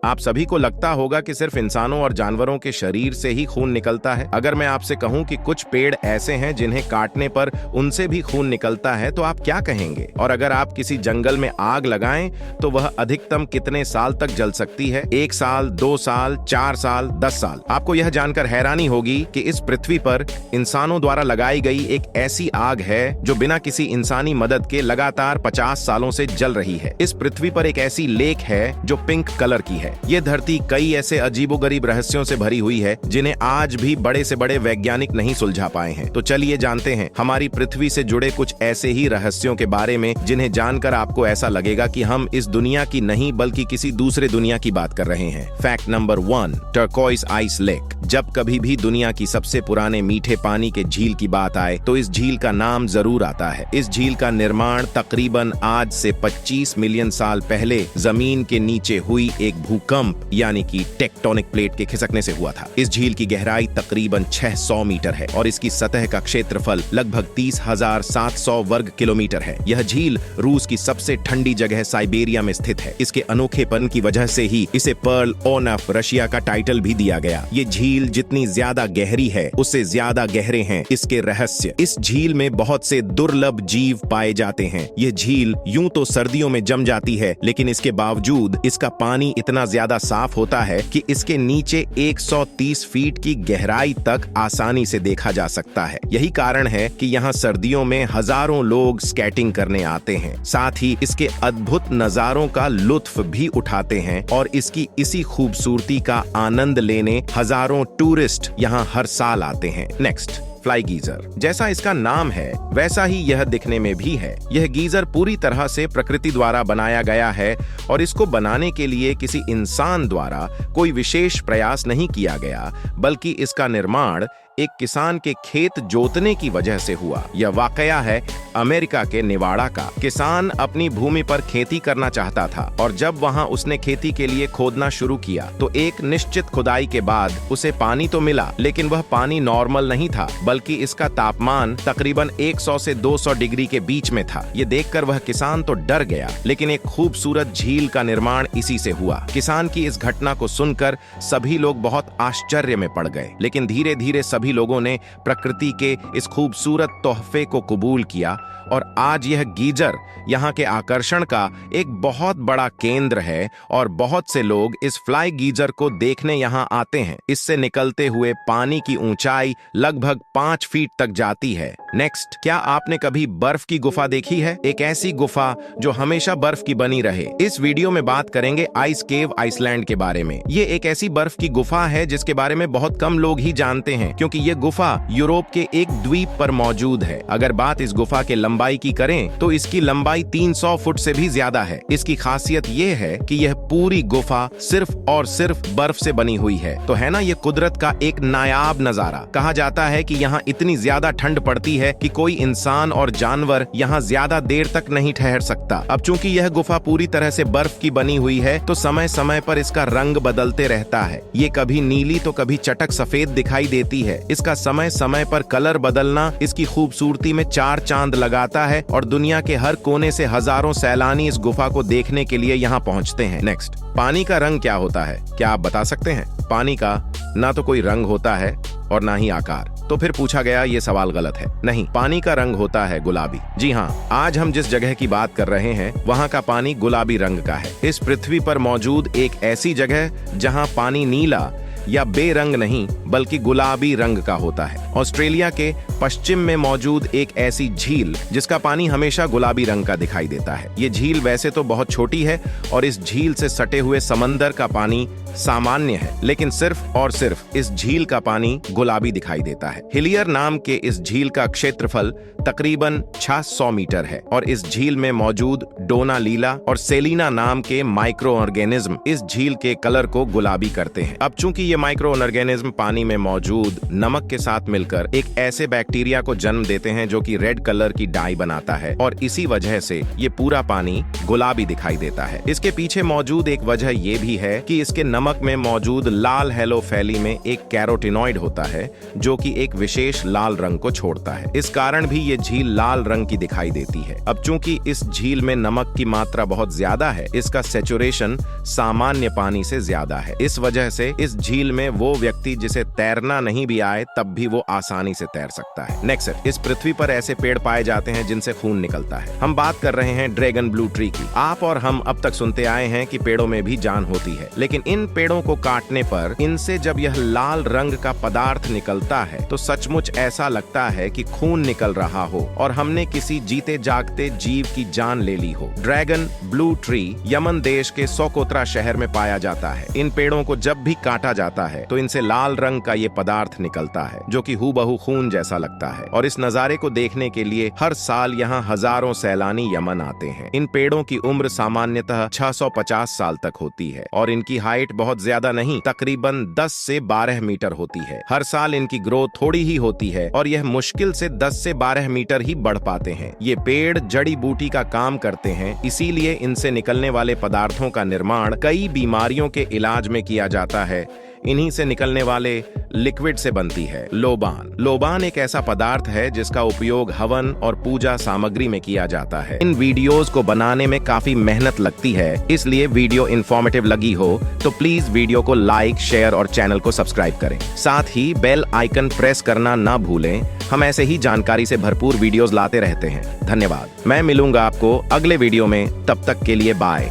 आप सभी को लगता होगा कि सिर्फ इंसानों और जानवरों के शरीर से ही खून निकलता है। अगर मैं आपसे कहूं कि कुछ पेड़ ऐसे हैं जिन्हें काटने पर उनसे भी खून निकलता है तो आप क्या कहेंगे? और अगर आप किसी जंगल में आग लगाएं तो वह अधिकतम कितने साल तक जल सकती है? 1 साल, 2 साल, 4 साल, 10 साल? आपको यह जानकर हैरानी होगी कि इस पृथ्वी पर इंसानों द्वारा लगाई गई एक ऐसी आग है जो बिना किसी इंसानी मदद के लगातार 50 सालों से जल रही है। इस पृथ्वी पर एक ऐसी लेक है जो पिंक कलर की है। ये धरती कई ऐसे अजीबोगरीब रहस्यों से भरी हुई है जिन्हें आज भी बड़े से बड़े वैज्ञानिक नहीं सुलझा पाए हैं। तो चलिए जानते हैं हमारी पृथ्वी से जुड़े कुछ ऐसे ही रहस्यों के बारे में जिन्हें जानकर आपको ऐसा लगेगा कि हम इस दुनिया की नहीं बल्कि किसी दूसरे दुनिया की बात कर रहे हैं। Fact number 1, turquoise ice lake. जब कभी भी दुनिया की सबसे पुराने मीठे पानी के झील की बात आए तो इस झील का नाम जरूर आता है। इस झील का निर्माण तकरीबन आज से 25 मिलियन साल पहले जमीन के नीचे हुई एक भूकंप यानी कि टेक्टोनिक प्लेट के खिसकने से हुआ था। इस झील की गहराई तकरीबन 600 मीटर है और इसकी सतह का क्षेत्रफल लगभग 30,700 वर्ग किलोमीटर है। यह झील रूस की सबसे ठंडी जगह साइबेरिया में स्थित है। इसके अनोखेपन की वजह से ही इसे पर्ल ऑफ रशिया का टाइटल भी दिया गया। ये झील जितनी ज्यादा गहरी है उससे ज्यादा गहरे हैं इसके रहस्य। इस झील में बहुत से दुर्लभ जीव पाए जाते हैं। ये झील यूं तो सर्दियों में जम जाती है लेकिन इसके बावजूद इसका पानी इतना ज्यादा साफ होता है कि इसके नीचे 130 फीट की गहराई तक आसानी से देखा जा सकता है। यही कारण है कि यहाँ सर्दियों में हजारों लोग स्केटिंग करने आते हैं। साथ ही इसके अद्भुत नजारों का लुत्फ भी उठाते हैं और इसकी इसी खूबसूरती का आनंद लेने हजारों टूरिस्ट यहाँ हर साल आते हैं। Next, fly geyser. जैसा इसका नाम है वैसा ही यह दिखने में भी है। यह गीजर पूरी तरह से प्रकृति द्वारा बनाया गया है और इसको बनाने के लिए किसी इंसान द्वारा कोई विशेष प्रयास नहीं किया गया, बल्कि इसका निर्माण एक किसान के खेत जोतने की वजह से हुआ। यह वाकया है अमेरिका के नेवाड़ा का। किसान अपनी भूमि पर खेती करना चाहता था और जब वहां उसने खेती के लिए खोदना शुरू किया तो एक निश्चित खुदाई के बाद उसे पानी तो मिला, लेकिन वह पानी नॉर्मल नहीं था बल्कि इसका तापमान तकरीबन 100 से 200 डिग्री के बीच में था। ये देखकर वह किसान तो डर गया, लेकिन एक खूबसूरत झील का निर्माण इसी से हुआ। किसान की इस घटना को सुनकर सभी लोग बहुत आश्चर्य में पड़ गए, लेकिन धीरे धीरे सभी लोगों ने प्रकृति के इस खूबसूरत तोहफे को कबूल किया और आज यह गीजर यहाँ के आकर्षण का एक बहुत बड़ा केंद्र है और बहुत से लोग इस फ्लाई गीजर को देखने यहाँ आते हैं। इससे निकलते हुए पानी की ऊंचाई लगभग 5 फीट तक जाती है। नेक्स्ट, क्या आपने कभी बर्फ की गुफा देखी है? एक ऐसी गुफा जो हमेशा बर्फ की बनी रहे। इस वीडियो में बात करेंगे आइस केव आइसलैंड के बारे में। ये एक ऐसी बर्फ की गुफा है जिसके बारे में बहुत कम लोग ही जानते हैं, क्योंकि ये गुफा यूरोप के एक द्वीप पर मौजूद है। अगर बात इस गुफा के लंबाई की करें तो इसकी लंबाई 300 फुट से भी ज्यादा है। इसकी खासियत ये है कि यह पूरी गुफा सिर्फ और सिर्फ बर्फ से बनी हुई है। तो है ना ये कुदरत का एक नायाब नजारा। कहा जाता है कि यहाँ इतनी ज्यादा ठंड पड़ती है कि कोई इंसान और जानवर यहाँ ज्यादा देर तक नहीं ठहर सकता। अब चूंकि यह गुफा पूरी तरह से बर्फ की बनी हुई है तो समय समय पर इसका रंग बदलते रहता है। ये कभी नीली तो कभी चटक सफेद दिखाई देती है। इसका समय समय पर कलर बदलना इसकी खूबसूरती में 4 चांद लगाता है और दुनिया के हर कोने से हजारों सैलानी इस गुफा को देखने के लिए यहाँ पहुँचते हैं। नेक्स्ट, पानी का रंग क्या होता है? क्या आप बता सकते हैं? पानी का ना तो कोई रंग होता है और ना ही आकार। तो फिर पूछा गया ये सवाल गलत है। नहीं, पानी का रंग होता है गुलाबी। जी हाँ, आज हम जिस जगह की बात कर रहे हैं वहाँ का पानी गुलाबी रंग का है। इस पृथ्वी पर मौजूद एक ऐसी जगह जहाँ पानी नीला या बेरंग नहीं बल्कि गुलाबी रंग का होता है। ऑस्ट्रेलिया के पश्चिम में मौजूद एक ऐसी झील जिसका पानी हमेशा गुलाबी रंग का दिखाई देता है। ये झील वैसे तो बहुत छोटी है और इस झील से सटे हुए समंदर का पानी सामान्य है, लेकिन सिर्फ और सिर्फ इस झील का पानी गुलाबी दिखाई देता है। हिलियर नाम के इस झील का क्षेत्रफल तकरीबन 600 मीटर है और इस झील में मौजूद डोना लीला और सेलिना नाम के माइक्रो ऑर्गेनिज्म इस झील के कलर को गुलाबी करते हैं। अब चूंकि ये माइक्रो ऑर्गेनिज्म पानी में मौजूद नमक के साथ मिलकर एक ऐसे बैक्टीरिया को जन्म देते हैं जो कि रेड कलर की डाई बनाता है और इसी वजह से ये पूरा पानी गुलाबी दिखाई देता है। इसके पीछे मौजूद एक वजह ये भी है कि इसके नमक में मौजूद लाल हेलोफैली में एक कैरोटिनॉइड होता है जो कि एक विशेष लाल रंग को छोड़ता है। इस कारण भी ये झील लाल रंग की दिखाई देती है। अब चूंकि इस झील में नमक की मात्रा बहुत ज्यादा है, इसका सैचुरेशन सामान्य पानी से ज्यादा है। इस वजह से इस झील में वो व्यक्ति जिसे तैरना नहीं भी आए तब भी वो आसानी से तैर सकता है। नेक्स्ट, इस पृथ्वी पर ऐसे पेड़ पाए जाते हैं जिनसे खून निकलता है। हम बात कर रहे हैं ड्रैगन ब्लू ट्री की। आप और हम अब तक सुनते आए हैं कि पेड़ों में भी जान होती है, लेकिन इन पेड़ों को काटने पर इनसे जब यह लाल रंग का पदार्थ निकलता है तो सचमुच ऐसा लगता है कि खून निकल रहा हो और हमने किसी जीते जागते जीव की जान ले ली हो। ड्रैगन ब्लू ट्री यमन देश के सोकोत्रा शहर में पाया जाता है। इन पेड़ों को जब भी काटा जाता है तो इनसे लाल रंग का ये पदार्थ निकलता है जो कि हूबहू खून जैसा लगता है और इस नजारे को देखने के लिए हर साल यहाँ हजारों सैलानी यमन आते हैं। इन पेड़ों की उम्र सामान्यतः 650 साल तक होती है और इनकी हाइट बहुत ज्यादा नहीं, तकरीबन 10 से 12 मीटर होती है। हर साल इनकी ग्रोथ थोड़ी ही होती है और यह मुश्किल से 10 से 12 मीटर ही बढ़ पाते हैं। ये पेड़ जड़ी बूटी का काम करते हैं, इसीलिए इनसे निकलने वाले पदार्थों का निर्माण कई बीमारियों के इलाज में किया जाता है। इन्हीं से निकलने वाले लिक्विड से बनती है लोबान। लोबान एक ऐसा पदार्थ है जिसका उपयोग हवन और पूजा सामग्री में किया जाता है। इन वीडियोस को बनाने में काफी मेहनत लगती है, इसलिए वीडियो इंफॉर्मेटिव लगी हो तो प्लीज वीडियो को लाइक, शेयर और चैनल को सब्सक्राइब करें। साथ ही बेल आइकन प्रेस करना ना भूलें। हम ऐसे ही जानकारी से भरपूर वीडियोस लाते रहते हैं। धन्यवाद। मैं मिलूंगा आपको अगले वीडियो में, तब तक के लिए बाय।